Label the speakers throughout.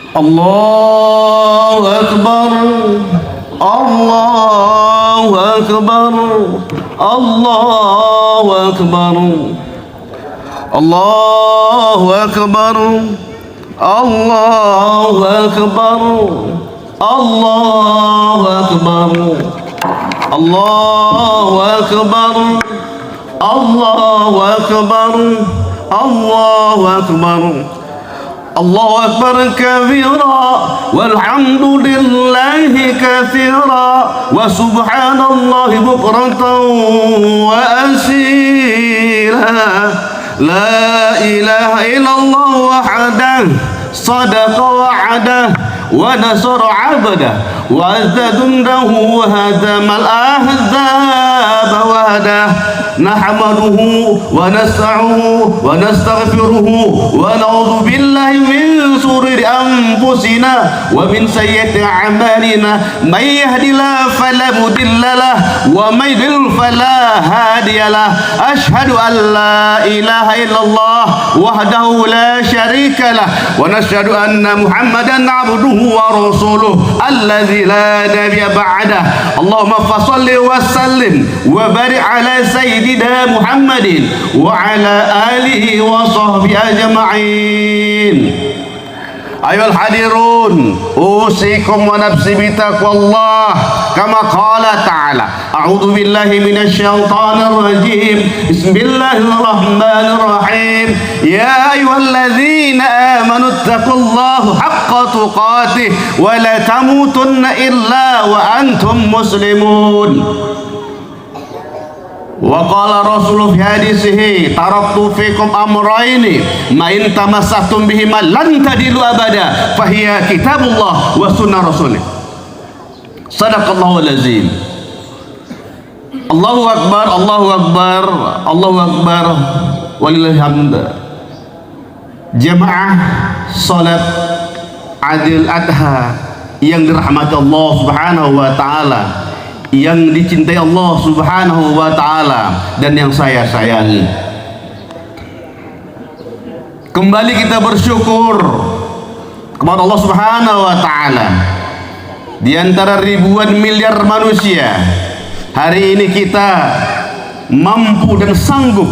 Speaker 1: Allahu Akbar, Allahu Akbar, Allahu Akbar, Allahu Akbar, Allahu Akbar, Allahu Akbar, Allahu Akbar, Allahu Akbar, Allahu Akbar. Allahu Akbar kabira walhamdulillahi katsira wa subhanallahi bukratan wa asila. La ilaha illallah wahdah sadaqa wa'adah wa nasara 'abdah wa azza jundahu wa hadamal ahzab wahdah. Nahmaduhu wa nasta'uhu wa nastaghfiruhu wa na'udzu billahi min shururi anfusina wa min sayyiati a'malina. May yahdihillahu fala mudilla lahu wa may yudlil fala hadiya lahu. Asyhadu an la ilaha illallah wahdahu la syarika lahu wa nashhadu anna Muhammadan 'abduhu wa rasuluhu alladzi la nabiyya ba'dahu. Allahumma fashalli wa sallim wa barik ala sayyidina Muhammadin wa ala alihi wa sahbihi ajma'in. Ayol hadirun, usikum wa nafsi bitaqwallah kama qala ta'ala. A'udzu billahi minasyaitonir rajim. Bismillahirrahmanirrahim. Ya ayyuhalladzina amanu taqullaha haqqa tuqatih wa la tamutunna illa wa antum muslimun. Wa qala Rasulullah fi hadisihi taraktu fikum amrayni ma in tamassaktum bihima lan tadilu abada fahiya kitabullah wa sunnah rasulih. Sadaqallahu alazim. Allahu akbar, Allahu akbar, Allahu akbar, walillahil hamd. Jamaah salat Idul Adha yang dirahmati Allah Subhanahu wa taala, yang dicintai Allah Subhanahu wa ta'ala, dan yang saya sayangi. Kembali kita bersyukur kepada Allah Subhanahu wa ta'ala. Di antara ribuan miliar manusia, hari ini kita mampu dan sanggup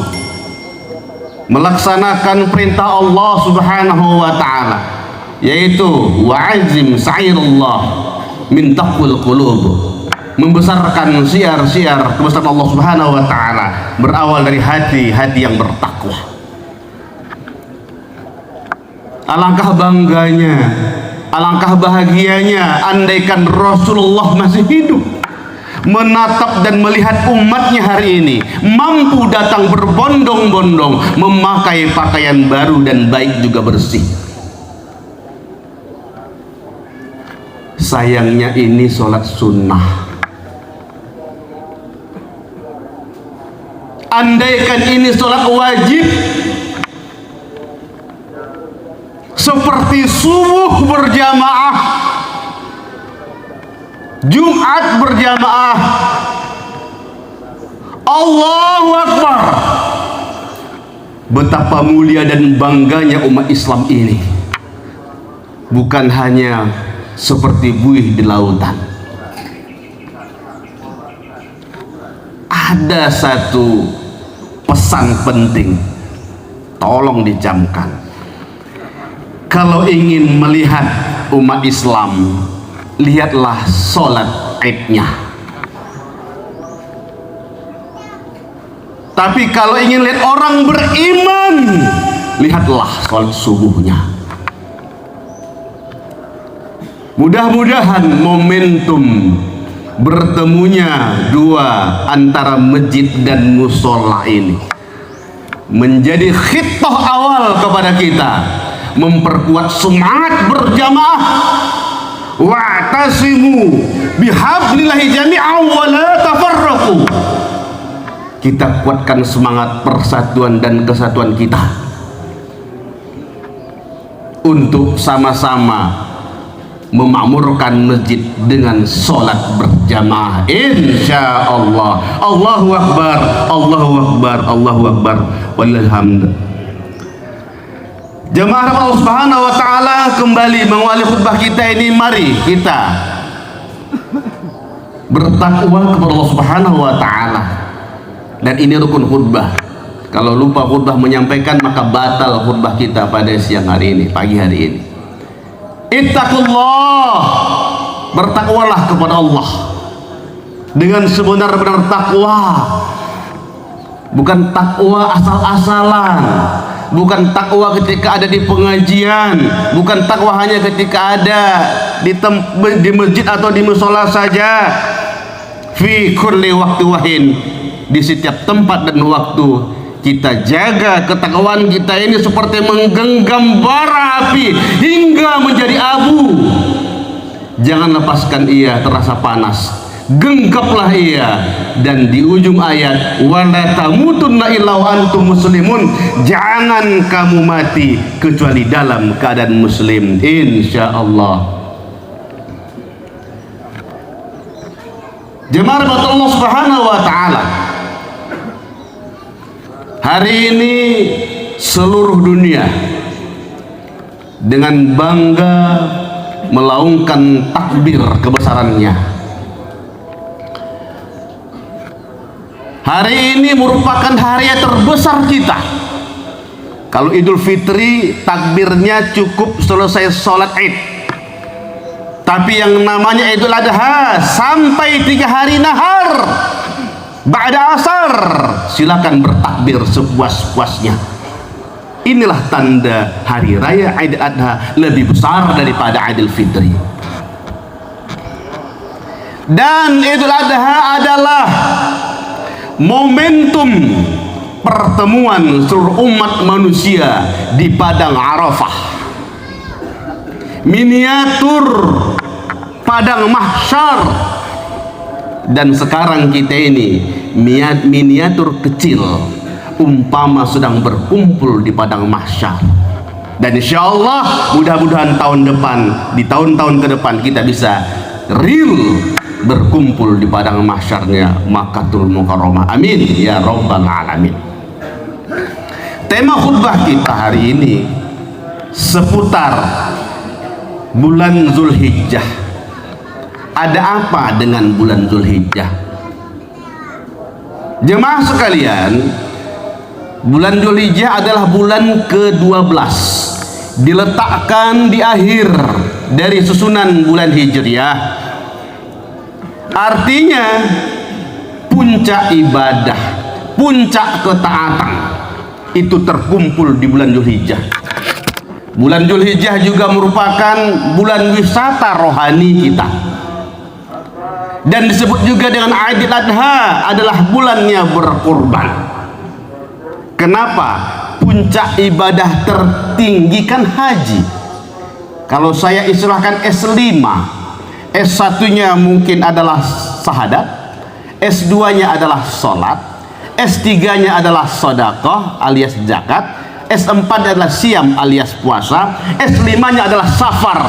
Speaker 1: melaksanakan perintah Allah Subhanahu wa ta'ala, yaitu wa'azim sa'irullah min taqwal qulub, membesarkan siar-siar kebesaran Allah Subhanahu wa ta'ala berawal dari hati-hati yang bertakwa. Alangkah bangganya, alangkah bahagianya andaikan Rasulullah masih hidup, menatap dan melihat umatnya hari ini mampu datang berbondong-bondong memakai pakaian baru dan baik juga bersih. Sayangnya ini sholat sunnah. Andaikan ini sholat wajib seperti subuh berjamaah, Jumat berjamaah, Allahu Akbar, betapa mulia dan bangganya umat Islam ini. Bukan hanya seperti buih di lautan. Ada satu pesan penting, tolong dicamkan. Kalau ingin melihat umat Islam, lihatlah sholat Idnya. Tapi kalau ingin lihat orang beriman, lihatlah sholat subuhnya. Mudah-mudahan momentum bertemunya dua antara masjid dan musola ini menjadi khitbah awal kepada kita, memperkuat semangat berjamaah. Wa'tasimu bihablillahi jami'an wa la tafarraqu. Kita kuatkan semangat persatuan dan kesatuan kita untuk sama-sama memakmurkan masjid dengan sholat berjamaah, insya Allah. Allahu Akbar, Allahu Akbar, Allahu Akbar, walhamdulillah. Jemaah Allah Subhanahu wa taala, kembali mengawali khutbah kita ini, mari kita bertakwa kepada Allah Subhanahu wa taala. Dan ini rukun khutbah. Kalau lupa khutbah menyampaikan, maka batal khutbah kita pada siang hari ini, pagi hari ini. Ittaqullah, bertakwalah kepada Allah dengan sebenar-benar takwa. Bukan takwa asal-asalan, bukan takwa ketika ada di pengajian, bukan takwa hanya ketika ada di masjid atau di musola saja. Fi kulli waktu wahin, di setiap tempat dan waktu kita jaga ketakwaan kita ini seperti menggenggam bara api hingga menjadi abu. Jangan lepaskan ia terasa panas, genggaplah ia. Dan di ujung ayat, wala tamutunna illa wa antum muslimun, jangan kamu mati kecuali dalam keadaan muslim, insyaallah. Jemaah Allah Subhanahu wa taala, hari ini seluruh dunia dengan bangga melaungkan takbir kebesarannya. Hari ini merupakan hari yang terbesar kita. Kalau Idul Fitri takbirnya cukup selesai sholat Id. Tapi yang namanya Idul Adha sampai 3 hari nahar, ba'da asar, silakan bertakbir sepuas-puasnya. Inilah tanda hari raya Idul Adha lebih besar daripada Idul Fitri. Dan Idul Adha adalah momentum pertemuan seluruh umat manusia di padang Arafah. Miniatur padang mahsyar. Dan sekarang kita ini miniatur kecil, umpama sedang berkumpul di padang mahsyar. Dan insya Allah mudah-mudahan tahun depan, di tahun-tahun ke depan, kita bisa real berkumpul di padang mahsyarnya Makkahul Mukarramah. Amin ya rabbal alamin. Tema khutbah kita hari ini seputar bulan Zulhijjah. Ada apa dengan bulan Zulhijjah? Jemaah sekalian, bulan Zulhijjah adalah bulan ke-12, diletakkan di akhir dari susunan bulan Hijriah. Artinya puncak ibadah, puncak ketaatan itu terkumpul di bulan Zulhijjah. Bulan Zulhijjah juga merupakan bulan wisata rohani kita. Dan disebut juga dengan Idul Adha, adalah bulannya berkurban. Kenapa? Puncak ibadah tertinggi kan haji. Kalau saya istilahkan S5, S1-nya mungkin adalah syahadat, S2-nya adalah sholat, S3-nya adalah sedekah alias zakat, S4 adalah siam alias puasa, S5-nya adalah safar,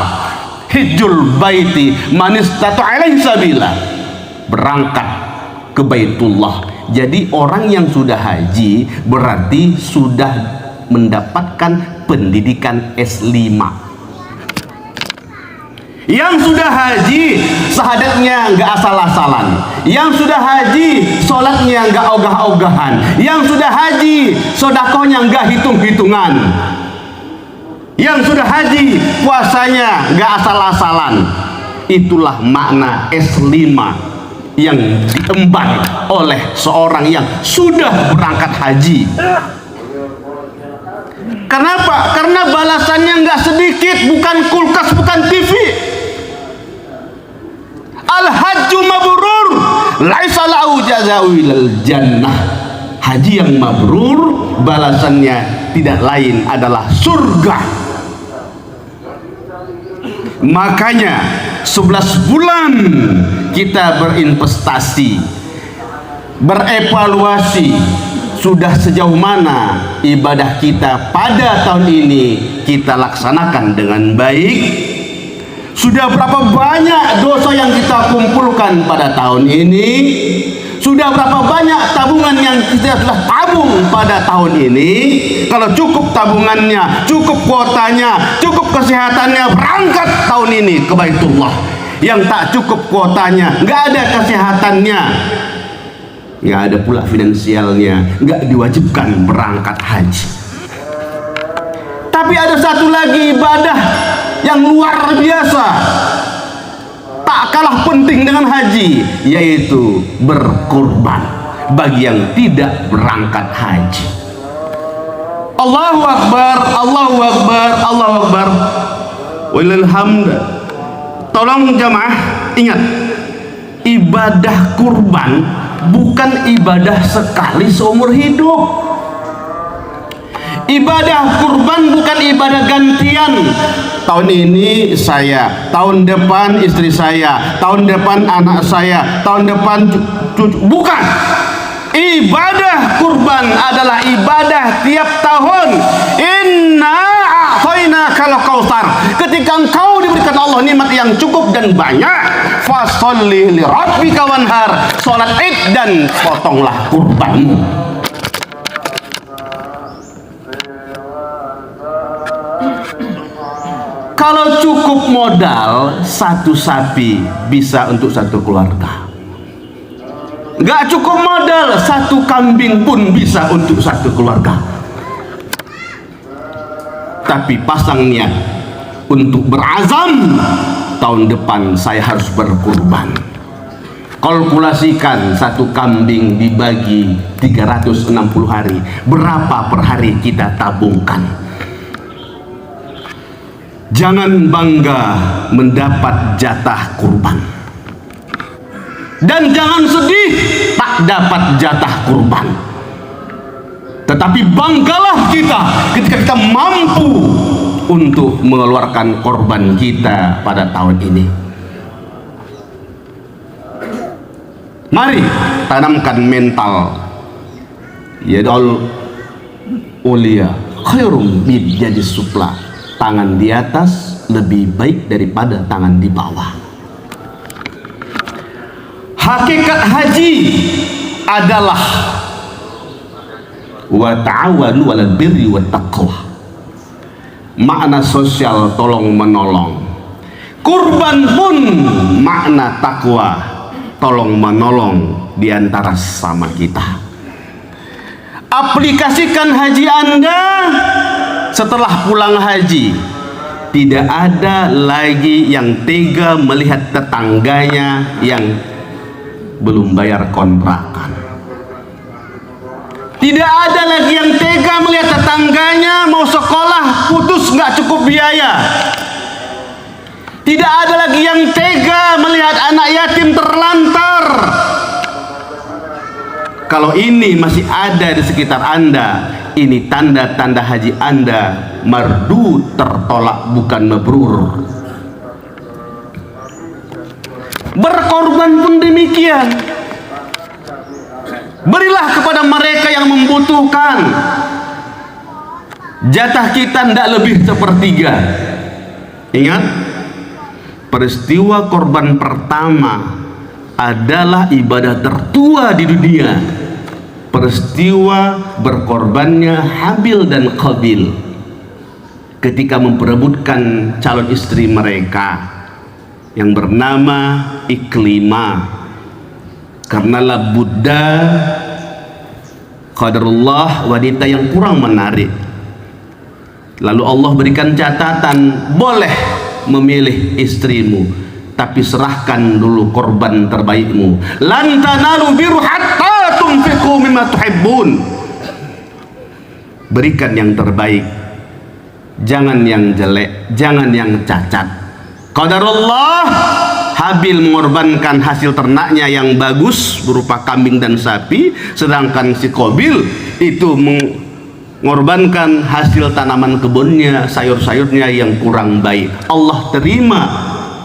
Speaker 1: hijjul baiti man istata'a ilaihi sabila, berangkat ke Baitullah. Jadi orang yang sudah haji berarti sudah mendapatkan pendidikan S5. Yang sudah haji syahadatnya nggak asal-asalan. Yang sudah haji sholatnya nggak ogah-ogahan. Yang sudah haji sodakohnya nggak hitung-hitungan. Yang sudah haji puasanya nggak asal-asalan. Itulah makna S5 yang diemban oleh seorang yang sudah berangkat haji. Kenapa? Karena balasannya nggak sedikit, bukan kulkas, bukan TV. Al-hajju mabrur laisa lahu jazaa'u ilal jannah. Haji yang mabrur balasannya tidak lain adalah surga. Makanya 11 bulan kita berinvestasi, berevaluasi sudah sejauh mana ibadah kita pada tahun ini kita laksanakan dengan baik. Sudah berapa banyak dosa yang kita kumpulkan pada tahun ini? Sudah berapa banyak tabungan yang kita sudah tabung pada tahun ini? Kalau cukup tabungannya, cukup kuotanya, cukup kesehatannya, berangkat tahun ini ke Baitullah. Yang tak cukup kuotanya, nggak ada kesehatannya, nggak ada pula finansialnya, nggak diwajibkan berangkat haji. Tapi ada satu lagi ibadah yang luar biasa, tak kalah penting dengan haji, yaitu berkurban bagi yang tidak berangkat haji. Allahu Akbar, Allahu Akbar, Allahu Akbar, walillahil hamd. Tolong jamaah ingat, ibadah kurban bukan ibadah sekali seumur hidup. Ibadah kurban bukan ibadah gantian. Tahun ini saya, tahun depan istri saya, tahun depan anak saya, tahun depan cucu. Bukan. Ibadah kurban adalah ibadah tiap tahun. Inna a'tainakal kautsar. Ketika engkau diberikan Allah nikmat yang cukup dan banyak, fasholli li rabbika wanhar. Salat Id dan potonglah kurbanmu. Kalau cukup modal, satu sapi bisa untuk satu keluarga. Gak cukup modal, satu kambing pun bisa untuk satu keluarga. Tapi pasang niat untuk berazam, tahun depan saya harus berkurban. Kalkulasikan satu kambing dibagi 360 hari, berapa per hari kita tabungkan. Jangan bangga mendapat jatah kurban, dan jangan sedih tak dapat jatah kurban. Tetapi banggalah kita ketika kita mampu untuk mengeluarkan korban kita pada tahun ini. Mari tanamkan mental yadul ulia khairum min yadis sufla. Tangan di atas lebih baik daripada tangan di bawah. Hakikat haji adalah wa ta'awanu 'alal birri wat taqwa. Makna sosial tolong menolong. Kurban pun makna takwa, tolong menolong di antara sama kita. Aplikasikan haji Anda setelah pulang haji. Tidak ada lagi yang tega melihat tetangganya yang belum bayar kontrakan. Tidak ada lagi yang tega melihat tetangganya mau sekolah putus nggak cukup biaya. Tidak ada lagi yang tega melihat anak yatim terlantar. Kalau ini masih ada di sekitar Anda, ini tanda-tanda haji Anda mardu, tertolak, bukan mabrur. Berkorban pun demikian. Berilah kepada mereka yang membutuhkan. Jatah kita tidak lebih sepertiga. Ingat, peristiwa korban pertama adalah ibadah tertua di dunia. Peristiwa berkorbannya Habil dan Qabil ketika memperebutkan calon istri mereka yang bernama Iklimah. Karena la Buddha qadarullah, wanita yang kurang menarik. Lalu Allah berikan catatan, boleh memilih istrimu, tapi serahkan dulu korban terbaikmu. Lan tanalu birra hatta tunfiqu mimma tuhibbun. Berikan yang terbaik, jangan yang jelek, jangan yang cacat. Qadarullah, Habil mengorbankan hasil ternaknya yang bagus berupa kambing dan sapi, sedangkan si Qabil itu mengorbankan hasil tanaman kebunnya, sayur-sayurnya yang kurang baik. Allah terima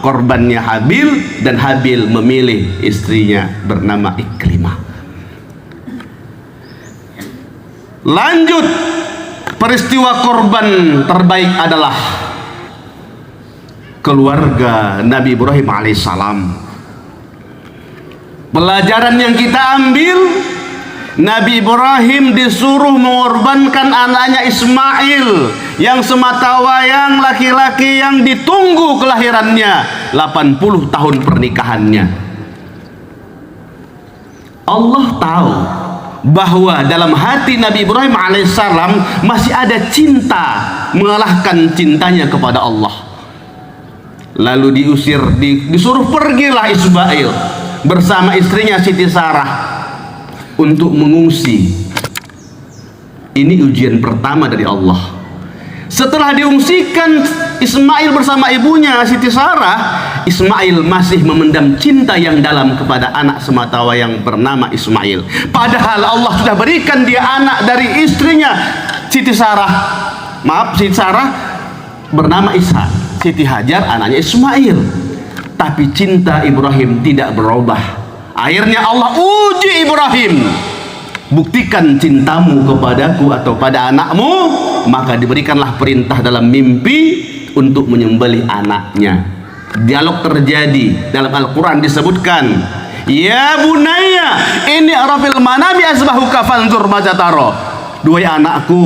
Speaker 1: korbannya Habil, dan Habil memilih istrinya bernama Iklimah. Lanjut, peristiwa korban terbaik adalah keluarga Nabi Ibrahim alaihissalam. Pelajaran yang kita ambil, Nabi Ibrahim disuruh mengorbankan anaknya Ismail yang sematawayang laki-laki yang ditunggu kelahirannya 80 tahun pernikahannya. Allah tahu bahwa dalam hati Nabi Ibrahim alaihissalam masih ada cinta mengalahkan cintanya kepada Allah. Lalu disuruh pergilah Ismail bersama istrinya Siti Sarah untuk mengungsi. Ini ujian pertama dari Allah. Setelah diungsikan Ismail bersama ibunya Siti Sarah, Ismail masih memendam cinta yang dalam kepada anak sematawayang bernama Ismail. Padahal Allah sudah berikan dia anak dari istrinya Siti Sarah. Siti Sarah bernama Ishak, Siti Hajar anaknya Ismail. Tapi cinta Ibrahim tidak berubah. Akhirnya Allah uji Ibrahim, buktikan cintamu kepadaku atau pada anakmu. Maka diberikanlah perintah dalam mimpi untuk menyembelih anaknya. Dialog terjadi dalam Al-Quran, disebutkan, ya bunaya ini arafil manami asbahuka fanzur maza taro. Duhai anakku,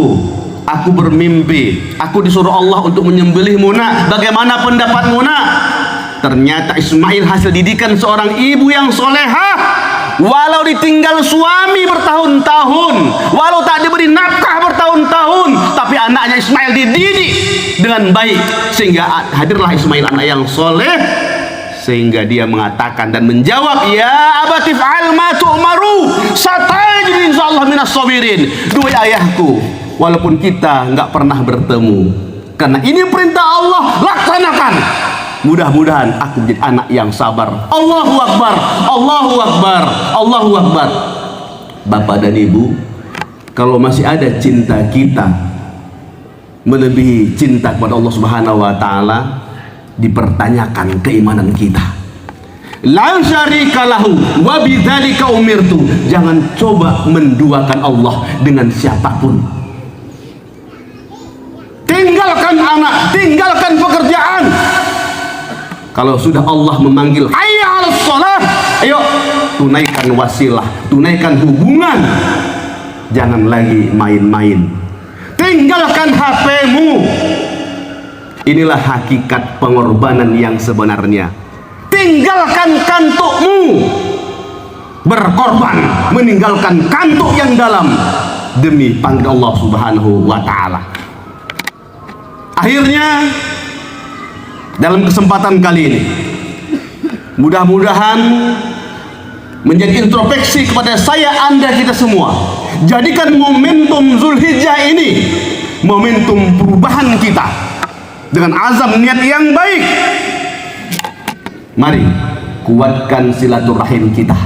Speaker 1: aku bermimpi, aku disuruh Allah untuk menyembelihmu nak. Bagaimana pendapatmu nak? Ternyata Ismail hasil didikan seorang ibu yang solehah. Walau ditinggal suami bertahun-tahun, walau tak diberi nafkah bertahun-tahun, tapi anaknya Ismail dididik dengan baik, sehingga hadirlah Ismail anak yang soleh. Sehingga dia mengatakan dan menjawab, ya abati fa'al ma tu'maru satajidni insyaallah minas sabirin. Duhai ayahku, walaupun kita nggak pernah bertemu, karena ini perintah Allah, laksanakan. Mudah-mudahan aku menjadi anak yang sabar. Allahu Akbar, Allahu Akbar, Allahu Akbar. Bapak dan Ibu, kalau masih ada cinta kita melebihi cinta kepada Allah Subhanahu wa taala, dipertanyakan keimanan kita. La syarika lahu wa bidzalika umirtu. Jangan coba menduakan Allah dengan siapapun. Tinggalkan anak, tinggalkan pekerjaan. Kalau sudah Allah memanggil hayya 'alas shalah, ayo tunaikan wasilah, tunaikan hubungan. Jangan lagi main-main. Tinggalkan HP-mu. Inilah hakikat pengorbanan yang sebenarnya. Tinggalkan kantukmu. Berkorban, meninggalkan kantuk yang dalam demi panggilan Allah Subhanahu wa taala. Akhirnya dalam kesempatan kali ini, mudah-mudahan menjadi introspeksi kepada saya, Anda, kita semua. Jadikan momentum Zulhijjah ini momentum perubahan kita dengan azam niat yang baik. Mari kuatkan silaturahim kita.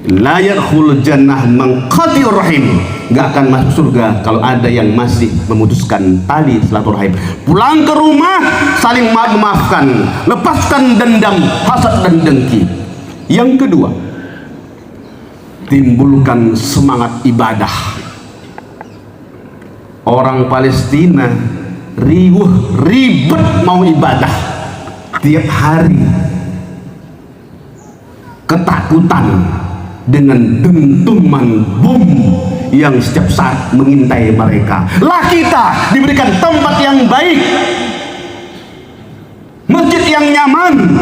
Speaker 1: La yadkhulul jannah man qati'ur rahim. Gak akan masuk surga kalau ada yang masih memutuskan tali silaturahim. Pulang ke rumah saling maaf-maafkan, lepaskan dendam, hasad dan dengki. Yang kedua, timbulkan semangat ibadah. Orang Palestina riuh ribet mau ibadah tiap hari, ketakutan dengan dentuman bom yang setiap saat mengintai mereka. Lah kita diberikan tempat yang baik, masjid yang nyaman,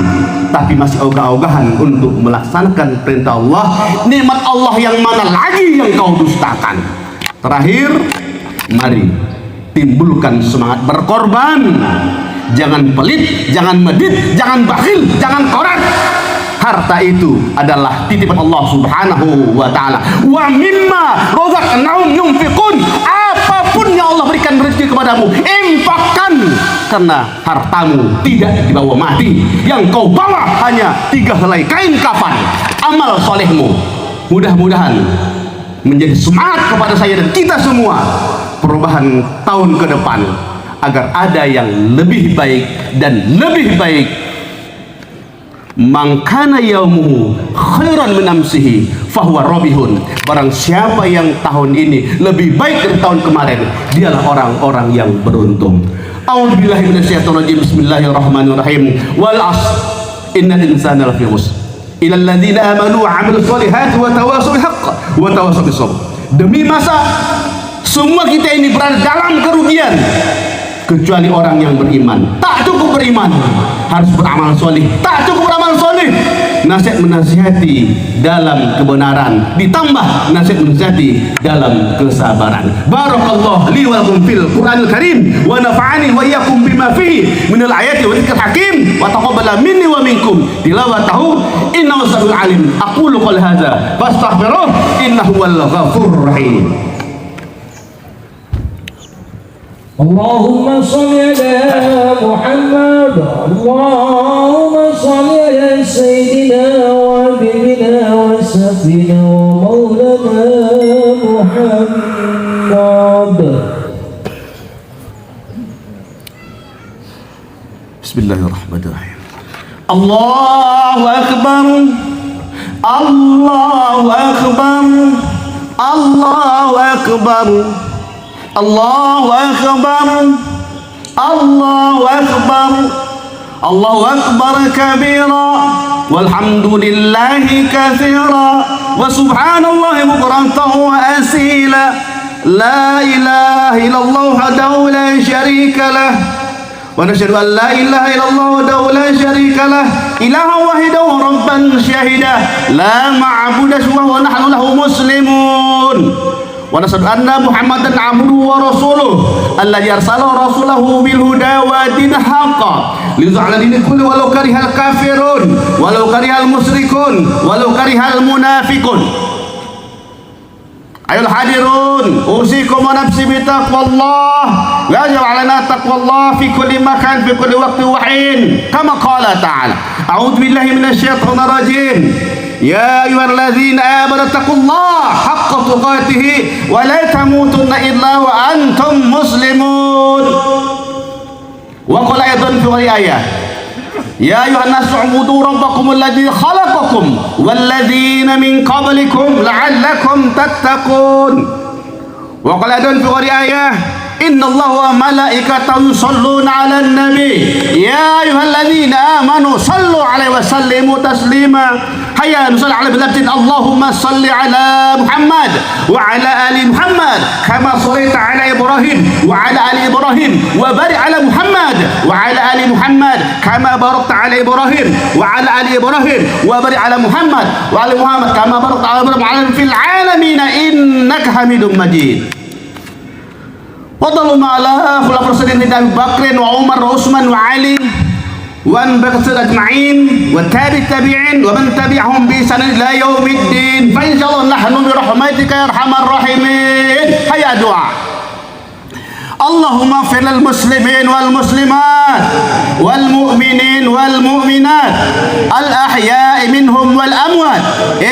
Speaker 1: tapi masih ogah-ogahan untuk melaksanakan perintah Allah. Nikmat Allah yang mana lagi yang kau dustakan? Terakhir, mari timbulkan semangat berkorban. Jangan pelit, jangan medit, jangan bakhil, jangan korat. Harta itu adalah titipan Allah Subhanahu wa taala. Wa mimma razaqnahum yunfiqun. Apapun yang Allah berikan rezeki kepadamu, infakkan, karena hartamu tidak dibawa mati. Yang kau bawa hanya 3 helai kain kafan, amal solehmu. Mudah-mudahan menjadi semangat kepada saya dan kita semua perubahan tahun ke depan, agar ada yang lebih baik dan lebih baik. Mangkana yaumuhu khairan min amsihi fahuwa rabihun. Barang siapa yang tahun ini lebih baik dari tahun kemarin, dialah orang-orang yang beruntung. A'udzubillahi minasyaitonir rajim. Bismillahirrahmanirrahim. Wal 'ashr innal insana lafi khusr ilal ladzina amanu wa 'amilus solihati wa tawassaw bil haqq wa tawassaw bis sabr. Demi masa semua kita ini berada dalam kerugian kecuali orang yang beriman. Tak cukup beriman, harus beramal soleh. Tak cukup beramal soleh, nasihat menasihati dalam kebenaran, ditambah nasihat menasihati dalam kesabaran. Barakallahu li wa lakum fil Qur'anil Karim wa nafa'ani wa iyyakum bima fihi minal ayati wa dzikril hakim wa taqabbala minni wa minkum tilawatahu innahu samiul alim. Aqulu qouli hadza fastaghfiruh innahu wal ghafurur rahim.
Speaker 2: اللهم صل على محمد اللهم صل على سيدنا وحبيبنا وسفينا ومولانا محمد.
Speaker 1: بسم الله الرحمن الرحيم. الله أكبر الله أكبر الله أكبر الله أكبر الله أكبر الله أكبر كبيرا والحمد لله كثيرا وسبحان الله بكرة وأصيلا. لا إله إلا الله وحده لا شريك له ونشهد أن لا إله إلا الله وحده لا شريك له إلها واحدا ربا شهيدا لا معبود سواه ونحن له مسلمون ونشهد أن محمدا عبده ورسوله الذي أرسل رسوله بالهدى ودين الحق ليظهر على دين كله ولو كره الكافرون ولو كره المشركون ولو كره المنافقون. أيها الحاضرون أوصيكم ونفسي بتقوى الله ويجب علينا تقوى الله في كل مكان في كل وقت وحين كما قال تعالى أعوذ بالله من الشيطان الرجيم يا أيها الذين آمنوا اتقوا الله حق تقاته ولا تموتن إلا وأنتم مسلمون. وقال أيضا في آية يا أيها الناس اعبدوا ربكم الذي خلقكم والذين من قبلكم لعلكم تتقون. وقال أيضا في آية إن الله وملائكته يصلون على النبي يا أيها الذين آمنوا صلوا عليه وسلموا تسليما. هيا نصلي على بلاد اللهم صل على محمد وعلى آل محمد كما صليت على إبراهيم وعلى آل إبراهيم وبارك على محمد وعلى آل محمد كما باركت على إبراهيم وعلى آل إبراهيم وبارك على محمد وعلى محمد كما باركت على إبراهيم في العالمين إنك حميد مجيد. وضلوا على خلفاء الراشدين أبي بكر وعمر وعثمان وعلي وأن بكر أجمعين والتابع التابعين ومن تبعهم بإحسان إلى يوم الدين. فإن شاء الله نحن برحمتك يا أرحم الراحمين. هيا دعاء. اللهم اغفر للمسلمين والمسلمات والمؤمنين والمؤمنات الأحياء منهم والأموات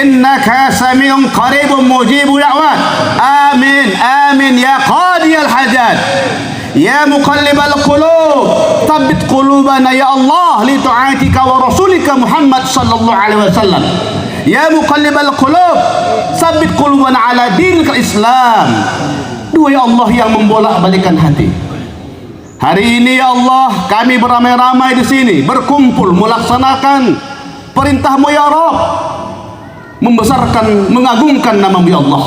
Speaker 1: إنك سميع قريب مجيب دعوات. آمين آمين يا قاضي الحاجات يا مقلب القلوب ثبت قلوبنا يا الله لطاعتك ورسولك محمد صلى الله عليه وسلم. يا مقلب القلوب ثبت قلوبنا على دين الإسلام. Dua ya Allah yang membolak-balikan hati. Hari ini ya Allah kami beramai-ramai di sini berkumpul melaksanakan perintah-Mu ya Rabb, membesarkan mengagungkan nama-Mu ya Allah.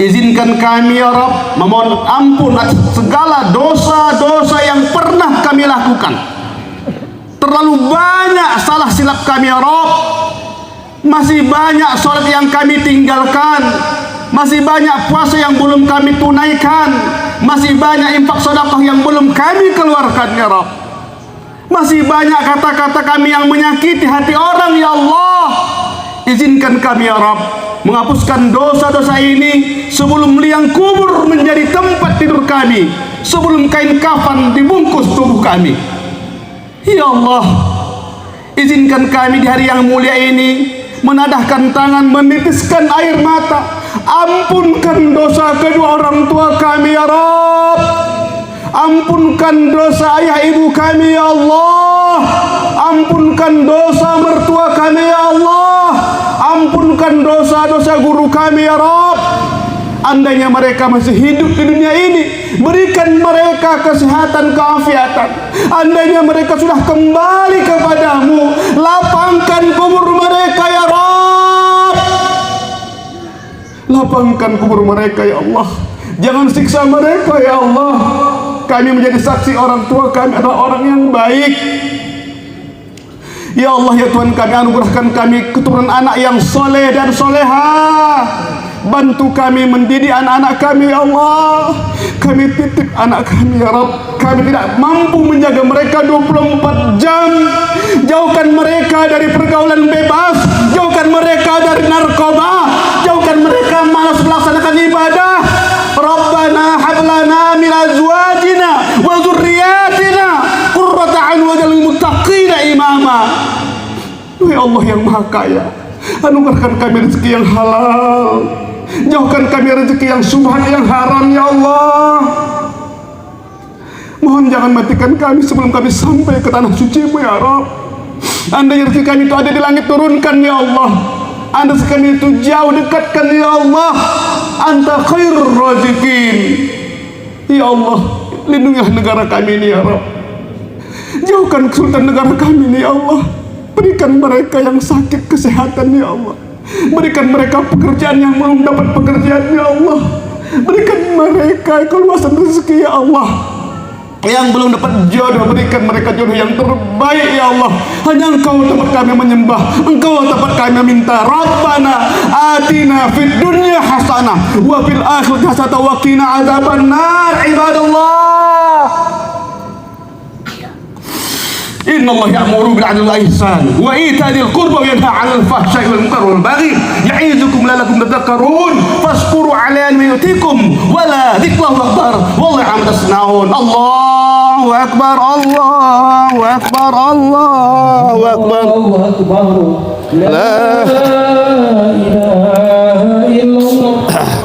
Speaker 1: Izinkan kami ya Rabb memohon ampun atas segala dosa-dosa yang pernah kami lakukan. Terlalu banyak salah silap kami ya Rabb. Masih banyak sholat yang kami tinggalkan. Masih banyak puasa yang belum kami tunaikan. Masih banyak infak sedekah yang belum kami keluarkan ya Rabb. Masih banyak kata-kata kami yang menyakiti hati orang ya Allah. Izinkan kami ya Rabb menghapuskan dosa-dosa ini sebelum liang kubur menjadi tempat tidur kami, sebelum kain kafan dibungkus tubuh kami. Ya Allah, izinkan kami di hari yang mulia ini menadahkan tangan, menitiskan air mata. Ampunkan dosa kedua orang tua kami ya Rabb. Ampunkan dosa ayah ibu kami ya Allah. Ampunkan dosa mertua kami ya Allah. Ampunkan dosa-dosa guru kami ya Rabb. Andainya mereka masih hidup di dunia ini, berikan mereka kesehatan, keafiatan. Andainya mereka sudah kembali kepadamu, lapangkan kubur mereka Lapangkan kubur mereka ya Allah. Jangan siksa mereka ya Allah. Kami menjadi saksi orang tua kami adalah orang yang baik. Ya Allah ya Tuhan kami, anugerahkan kami keturunan anak yang soleh dan soleha. Bantu kami mendidik anak-anak kami ya Allah. Kami titip anak kami ya Rabb. Kami tidak mampu menjaga mereka 24 jam. Jauhkan mereka dari pergaulan bebas. Jauhkan mereka dari narkoba. Jauhkan mereka malas melaksanakan ibadah. Rabbana hablana min azwajina wa dzurriyyatina qurrata a'yun waj'alna muttaqina imama. Ya Allah yang Maha Kaya, anugerahkan kami rezeki yang halal. Jauhkan kami rezeki yang subhan, yang haram ya Allah. Mohon jangan matikan kami sebelum kami sampai ke tanah suci-Mu ya Rabb. Andai rezeki kami itu ada di langit, turunkan ya Allah. Andai rezeki kami itu jauh, dekatkan ya Allah. Anta khairur raziqin. Ya Allah, lindungilah negara kami ini ya Rabb. Jauhkan kesulitan negara kami ini ya Allah. Berikan mereka yang sakit kesehatan ya Allah. Berikan mereka pekerjaan yang belum dapat pekerjaan ya Allah. Berikan mereka keluasan rezeki ya Allah. Yang belum dapat jodoh, berikan mereka jodoh yang terbaik ya Allah. Hanya Engkau tempat kami menyembah, Engkau tempat kami minta. Rabbana atina fid dunya hasanah wa fil akhirati hasanah wa qina adzabannar. Ibadallah, Inna Allah ya'muru bil 'adli wal ihsan wa ita'il qurba wa yanha 'anil fahsya'i wal munkari wal baghi ya'izukum la'allakum tadhakkarun fashkuru 'ala ma yutikum wa la dzikrullahi akbar wallahu 'amma tasna'un. Allahu akbar, Allahu akbar, Allahu akbar,
Speaker 2: Allahu akbar. La ilaha illallah.